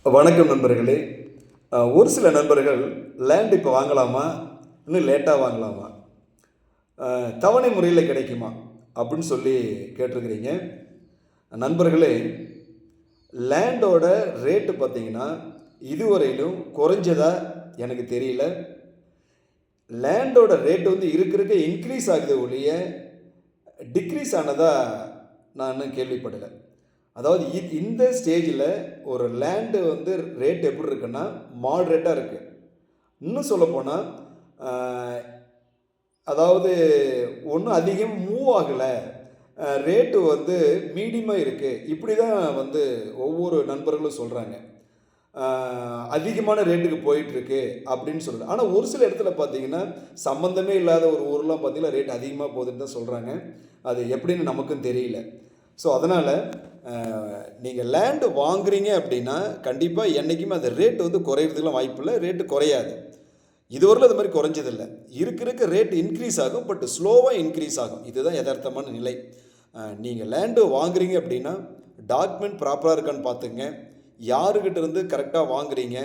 வணக்கம் நண்பர்களே. ஒரு சில நண்பர்கள் லேண்ட் இப்போ வாங்கலாமா, இன்னும் லேட்டாக வாங்கலாமா, தவணை முறையில் கிடைக்குமா அப்படின்னு சொல்லி கேட்டிருக்கிறீங்க. நண்பர்களே, லேண்டோட ரேட்டு பார்த்தீங்கன்னா இதுவரையிலும் குறைஞ்சதா எனக்கு தெரியல. லேண்டோட ரேட்டு வந்து இருக்க இன்க்ரீஸ் ஆகுது ஒழிய டிக்ரீஸ் ஆனதா நான் இன்னும் கேள்விப்படலை. அதாவது இந்த ஸ்டேஜில் ஒரு லேண்டு வந்து ரேட் எப்படி இருக்குன்னா மாட்ரேட்டாக இருக்குது. இன்னும் சொல்லப்போனால் அதாவது ஒன்றும் அதிகம் மூவ் ஆகலை, ரேட்டு வந்து மீடியமாக இருக்குது. இப்படி தான் வந்து ஒவ்வொரு நண்பர்களும் சொல்கிறாங்க. அதிகமான ரேட்டுக்கு போயிட்டுருக்கு அப்படின்னு சொல்லுது. ஆனால் ஒரு சில இடத்துல பார்த்தீங்கன்னா சம்மந்தமே இல்லாத ஒரு ஊர்லாம் பார்த்தீங்கன்னா ரேட் அதிகமாக போகுதுன்னு தான் சொல்கிறாங்க. அது எப்படின்னு நமக்கும் தெரியல. ஸோ அதனால் நீங்கள் லேண்டு வாங்குறீங்க அப்படின்னா கண்டிப்பாக என்றைக்குமே அந்த ரேட்டு வந்து குறையிறதுக்குலாம் வாய்ப்பு இல்லை. ரேட்டு குறையாது. இதுவரையிலும் அது மாதிரி குறைஞ்சதில்லை. இருக்க ரேட் இன்க்ரீஸ் ஆகும், பட் ஸ்லோவாக இன்க்ரீஸ் ஆகும். இதுதான் யதார்த்தமான நிலை. நீங்கள் லேண்டு வாங்குறீங்க அப்படின்னா டாக்குமெண்ட் ப்ராப்பராக இருக்கான்னு பார்த்துங்க. யாருக்கிட்ட இருந்து கரெக்டாக வாங்குறீங்க,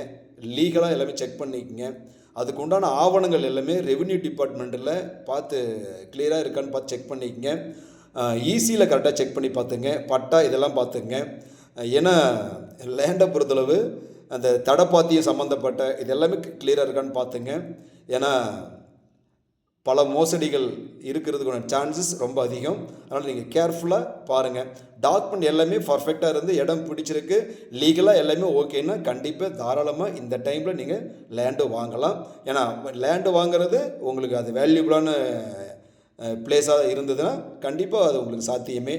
லீகலாக எல்லாமே செக் பண்ணிக்கங்க. அதுக்கு உண்டான ஆவணங்கள் எல்லாமே ரெவென்யூ டிபார்ட்மெண்ட்டில் பார்த்து கிளியராக இருக்கான்னு பார்த்து செக் பண்ணிக்கங்க. ஈஸியில் கரெக்டாக செக் பண்ணி பார்த்துங்க. பட்டா இதெல்லாம் பார்த்துங்க. ஏன்னா லேண்டை பொறுத்தளவு அந்த தடப்பாத்தியம் சம்மந்தப்பட்ட இது எல்லாமே கிளியராக இருக்கான்னு பார்த்துங்க. ஏன்னா பல மோசடிகள் இருக்கிறதுக்கான சான்சஸ் ரொம்ப அதிகம். அதனால் நீங்கள் கேர்ஃபுல்லாக பாருங்கள். டாக்குமெண்ட் எல்லாமே பர்ஃபெக்டாக இருந்து இடம் பிடிச்சிருக்கு, லீகலாக எல்லாமே ஓகேன்னா கண்டிப்பாக தாராளமாக இந்த டைமில் நீங்கள் லேண்டு வாங்கலாம். ஏன்னா லேண்டு வாங்குறது உங்களுக்கு அது வேல்யூபிளான பிளேஸாக இருந்ததுன்னா கண்டிப்பாக அது உங்களுக்கு சாத்தியமே,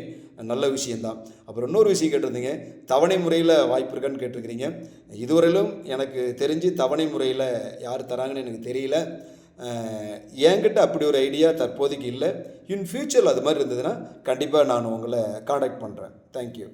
நல்ல விஷயந்தான். அப்புறம் இன்னொரு விஷயம் கேட்டிருந்தீங்க, தவணை முறையில் வாய்ப்பு இருக்கான்னு கேட்டிருக்கிறீங்க. இதுவரையிலும் எனக்கு தெரிஞ்சு தவணை முறையில் யார் தராங்கன்னு எனக்கு தெரியல. என்கிட்ட அப்படி ஒரு ஐடியா தற்போதைக்கு இல்லை. இன் ஃப்யூச்சரில் அது மாதிரி இருந்ததுன்னா கண்டிப்பாக நான் உங்களை காண்டாக்ட் பண்ணுறேன். தேங்க்யூ.